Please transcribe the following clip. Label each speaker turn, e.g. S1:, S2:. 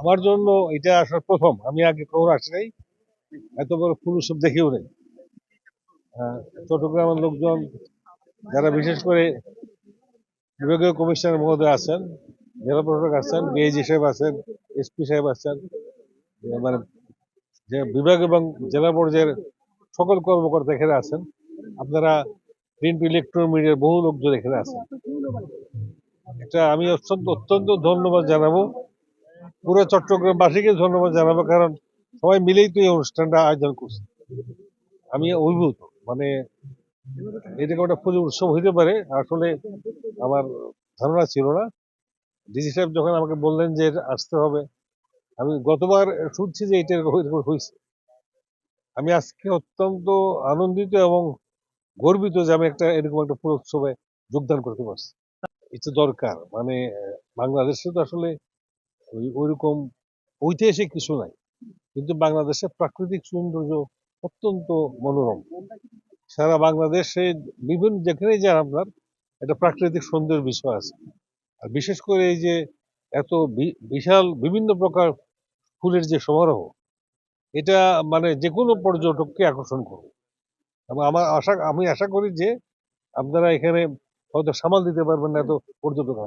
S1: আমার জন্য এটা আসার প্রথম, আমি আগে কখনো আসি নাই, এত বড় ফুল উৎসব দেখেও নেই। আহ, চট্টগ্রামের লোকজন যারা বিশেষ করে বিভাগীয় কমিশনার মহোদয় আছেন, জেলা প্রশাসক আছেন, ডিআইজি সাহেব আছেন, এসপি সাহেব আছেন, মানে যে বিভাগ এবং জেলা পর্যায়ের সকল কর্মকর্তা এখানে আছেন। আপনারা প্রিন্ট ইলেকট্রনিক মিডিয়ার বহু লোকজন এখানে আছেন। এটা আমি অত্যন্ত অত্যন্ত ধন্যবাদ জানাবো, পুরো চট্টগ্রামবাসীকে ধন্যবাদ জানাবো, কারণ সবাই মিলেই তো এই অনুষ্ঠানটা আয়োজন করছে। আমি অভিভূত, মানে এরকম একটা পুজো উৎসব হইতে পারে আসলে আমার ধারণা ছিল না। ডিসি সাহেব যখন আমাকে বললেন যে এটা আসতে হবে, আমি গতবার শুনছি যে এটা এরকম এরকম হয়েছে। আমি আজকে অত্যন্ত আনন্দিত এবং গর্বিত যে আমি একটা এরকম একটা পুরো উৎসবে যোগদান করতে পারছি। এটা দরকার, মানে বাংলাদেশে তো আসলে ওইরকম ঐতিহাসিক কিছু নাই, কিন্তু বাংলাদেশের প্রাকৃতিক সৌন্দর্য অত্যন্ত মনোরম। সারা বাংলাদেশে বিভিন্ন যেখানেই যান আপনার একটা প্রাকৃতিক সৌন্দর্যের বিষয় আছে। আর বিশেষ করে এই যে এত বিশাল বিভিন্ন প্রকার ফুলের যে সমারোহ, এটা মানে যে কোনো পর্যটককে আকর্ষণ করবে। এবং আমি আশা করি যে আপনারা এখানে হয়তো সামাল দিতে পারবেন না এত পর্যটক।